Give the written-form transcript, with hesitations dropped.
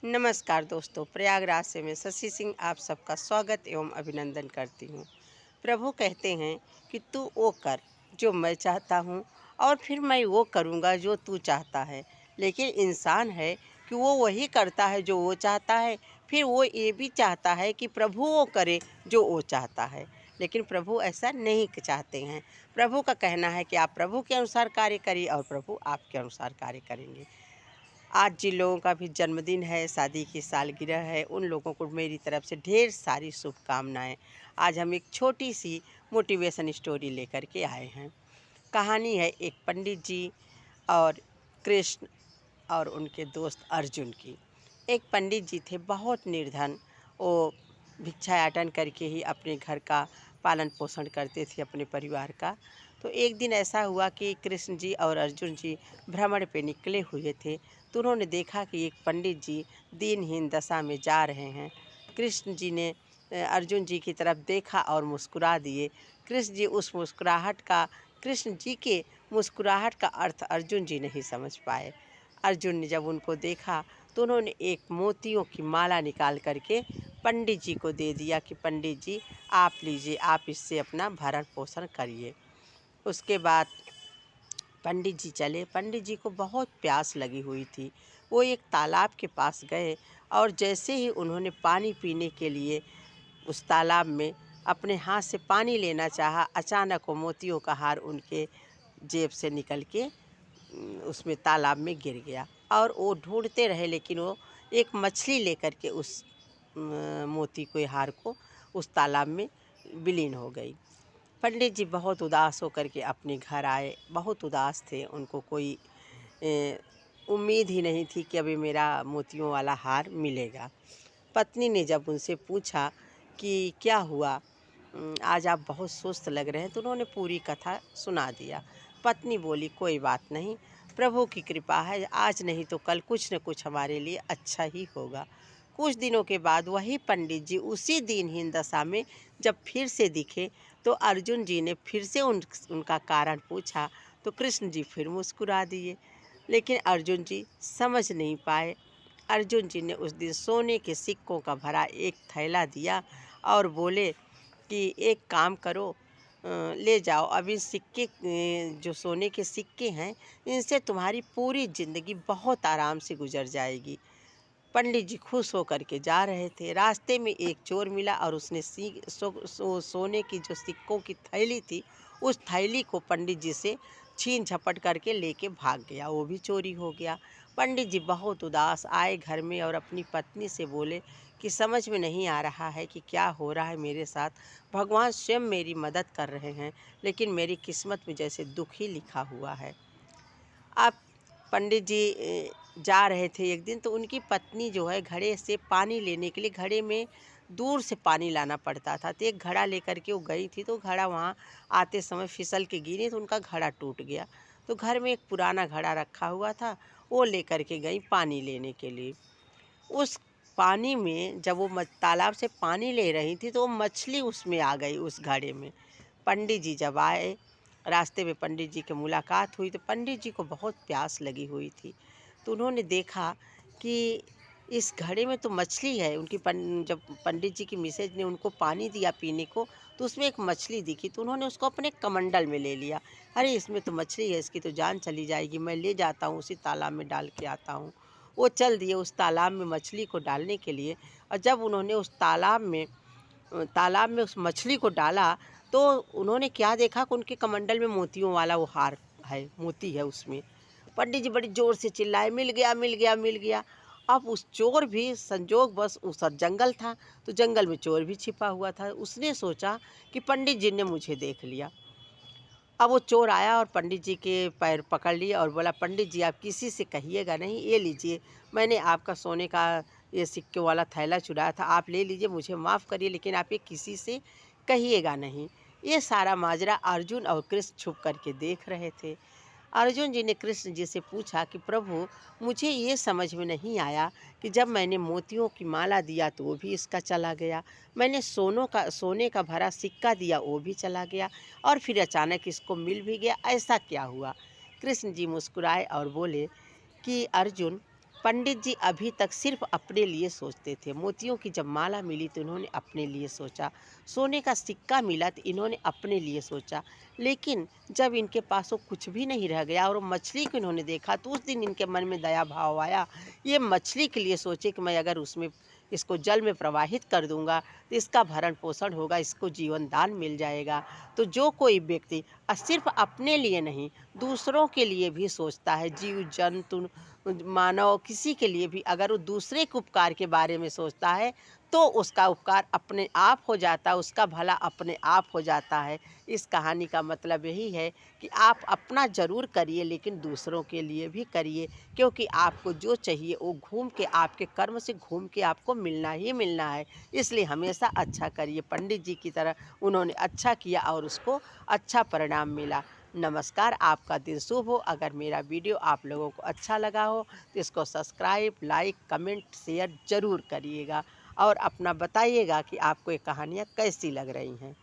नमस्कार दोस्तों, प्रयागराज से मैं शशि सिंह आप सबका स्वागत एवं अभिनंदन करती हूँ। प्रभु कहते हैं कि तू वो कर जो मैं चाहता हूँ और फिर मैं वो करूँगा जो तू चाहता है। लेकिन इंसान है कि वो वही करता है जो वो चाहता है, फिर वो ये भी चाहता है कि प्रभु वो करे जो वो चाहता है। लेकिन प्रभु ऐसा नहीं चाहते हैं। प्रभु का कहना है कि आप प्रभु के अनुसार कार्य करिए और प्रभु आपके अनुसार कार्य करेंगे। आज जिन लोगों का भी जन्मदिन है, शादी की सालगिरह है, उन लोगों को मेरी तरफ से ढेर सारी शुभकामनाएं। आज हम एक छोटी सी मोटिवेशन स्टोरी लेकर के आए हैं। कहानी है एक पंडित जी और कृष्ण और उनके दोस्त अर्जुन की। एक पंडित जी थे, बहुत निर्धन। वो भिक्षाटन करके ही अपने घर का पालन पोषण करते थे, अपने परिवार का। तो एक दिन ऐसा हुआ कि कृष्ण जी और अर्जुन जी भ्रमण पे निकले हुए थे। तो उन्होंने देखा कि एक पंडित जी दीनहीन दशा में जा रहे हैं। कृष्ण जी ने अर्जुन जी की तरफ देखा और मुस्कुरा दिए। कृष्ण जी के मुस्कुराहट का अर्थ अर्जुन जी नहीं समझ पाए। अर्जुन ने जब उनको देखा तो उन्होंने एक मोतियों की माला निकाल करके पंडित जी को दे दिया कि पंडित जी आप लीजिए, आप इससे अपना भरण पोषण करिए। उसके बाद पंडित जी चले। पंडित जी को बहुत प्यास लगी हुई थी। वो एक तालाब के पास गए और जैसे ही उन्होंने पानी पीने के लिए उस तालाब में अपने हाथ से पानी लेना चाहा, अचानक वो मोतियों का हार उनके जेब से निकल के उसमें तालाब में गिर गया। और वो ढूंढते रहे, लेकिन वो एक मछली लेकर के उस मोती के हार को उस तालाब में विलीन हो गई। पंडित जी बहुत उदास होकर के अपने घर आए। बहुत उदास थे, उनको कोई उम्मीद ही नहीं थी कि अभी मेरा मोतियों वाला हार मिलेगा। पत्नी ने जब उनसे पूछा कि क्या हुआ, आज आप बहुत सुस्त लग रहे हैं, तो उन्होंने पूरी कथा सुना दिया। पत्नी बोली कोई बात नहीं, प्रभु की कृपा है, आज नहीं तो कल कुछ न कुछ हमारे लिए अच्छा ही होगा। कुछ दिनों के बाद वही पंडित जी उसी दिनहीन दशा में जब फिर से दिखे तो अर्जुन जी ने फिर से उनका कारण पूछा तो कृष्ण जी फिर मुस्कुरा दिए। लेकिन अर्जुन जी समझ नहीं पाए। अर्जुन जी ने उस दिन सोने के सिक्कों का भरा एक थैला दिया और बोले कि एक काम करो, ले जाओ, अभी सिक्के जो सोने के सिक्के हैं इनसे तुम्हारी पूरी ज़िंदगी बहुत आराम से गुजर जाएगी। पंडित जी खुश होकर के जा रहे थे। रास्ते में एक चोर मिला और उसने सोने की जो सिक्कों की थैली थी उस थैली को पंडित जी से छीन झपट करके लेके भाग गया। वो भी चोरी हो गया। पंडित जी बहुत उदास आए घर में और अपनी पत्नी से बोले कि समझ में नहीं आ रहा है कि क्या हो रहा है मेरे साथ। भगवान स्वयं मेरी मदद कर रहे हैं, लेकिन मेरी किस्मत में जैसे दुख ही लिखा हुआ है। अब पंडित जी जा रहे थे एक दिन, तो उनकी पत्नी जो है घड़े से पानी लेने के लिए, घड़े में दूर से पानी लाना पड़ता था, तो एक घड़ा लेकर के वो गई थी। तो घड़ा वहाँ आते समय फिसल के गिरी तो उनका घड़ा टूट गया। तो घर में एक पुराना घड़ा रखा हुआ था, वो लेकर के गई पानी लेने के लिए। उस पानी में जब वो तालाब से पानी ले रही थी तो वो मछली उसमें आ गई उस घड़े में। पंडित जी जब आए, रास्ते में पंडित जी की मुलाकात हुई तो पंडित जी को बहुत प्यास लगी हुई थी। तो उन्होंने देखा कि इस घड़े में तो मछली है। जब पंडित जी की मिसेज ने उनको पानी दिया पीने को तो उसमें एक मछली दिखी, तो उन्होंने उसको अपने कमंडल में ले लिया। अरे इसमें तो मछली है, इसकी तो जान चली जाएगी, मैं ले जाता हूँ, उसी तालाब में डाल के आता हूँ। वो चल दिए उस तालाब में मछली को डालने के लिए। और जब उन्होंने उस तालाब में उस मछली को डाला तो उन्होंने क्या देखा कि उनके कमंडल में मोतियों वाला वो हार है, मोती है उसमें। पंडित जी बड़ी जोर से चिल्लाए, मिल गया मिल गया मिल गया। अब उस चोर भी संजोग बस, उस जंगल था तो जंगल में चोर भी छिपा हुआ था। उसने सोचा कि पंडित जी ने मुझे देख लिया। अब वो चोर आया और पंडित जी के पैर पकड़ लिए और बोला पंडित जी आप किसी से कहिएगा नहीं, ये लीजिए, मैंने आपका सोने का ये सिक्के वाला थैला चुराया था, आप ले लीजिए, मुझे माफ़ करिए, लेकिन आप ये किसी से कहिएगा नहीं। ये सारा माजरा अर्जुन और कृष्ण छुप करके देख रहे थे। अर्जुन जी ने कृष्ण जी से पूछा कि प्रभु मुझे ये समझ में नहीं आया कि जब मैंने मोतियों की माला दिया तो वो भी इसका चला गया, मैंने सोने का भरा सिक्का दिया वो भी चला गया, और फिर अचानक इसको मिल भी गया, ऐसा क्या हुआ। कृष्ण जी मुस्कुराए और बोले कि अर्जुन, पंडित जी अभी तक सिर्फ अपने लिए सोचते थे। मोतियों की जब माला मिली तो इन्होंने अपने लिए सोचा, सोने का सिक्का मिला तो इन्होंने अपने लिए सोचा। लेकिन जब इनके पास वो कुछ भी नहीं रह गया और वो मछली को इन्होंने देखा तो उस दिन इनके मन में दया भाव आया। ये मछली के लिए सोचे कि मैं अगर उसमें इसको जल में प्रवाहित कर दूंगा तो इसका भरण पोषण होगा, इसको जीवन दान मिल जाएगा। तो जो कोई व्यक्ति सिर्फ अपने लिए नहीं, दूसरों के लिए भी सोचता है, जीव जंतु मानव किसी के लिए भी अगर वो दूसरे के उपकार के बारे में सोचता है तो उसका उपकार अपने आप हो जाता है, उसका भला अपने आप हो जाता है। इस कहानी का मतलब यही है कि आप अपना ज़रूर करिए लेकिन दूसरों के लिए भी करिए, क्योंकि आपको जो चाहिए वो घूम के आपके कर्म से घूम के आपको मिलना ही मिलना है। इसलिए हमेशा अच्छा करिए। पंडित जी की तरह उन्होंने अच्छा किया और उसको अच्छा परिणाम मिला। नमस्कार, आपका दिन शुभ हो। अगर मेरा वीडियो आप लोगों को अच्छा लगा हो तो इसको सब्सक्राइब, लाइक, कमेंट, शेयर ज़रूर करिएगा और अपना बताइएगा कि आपको ये कहानियाँ कैसी लग रही हैं।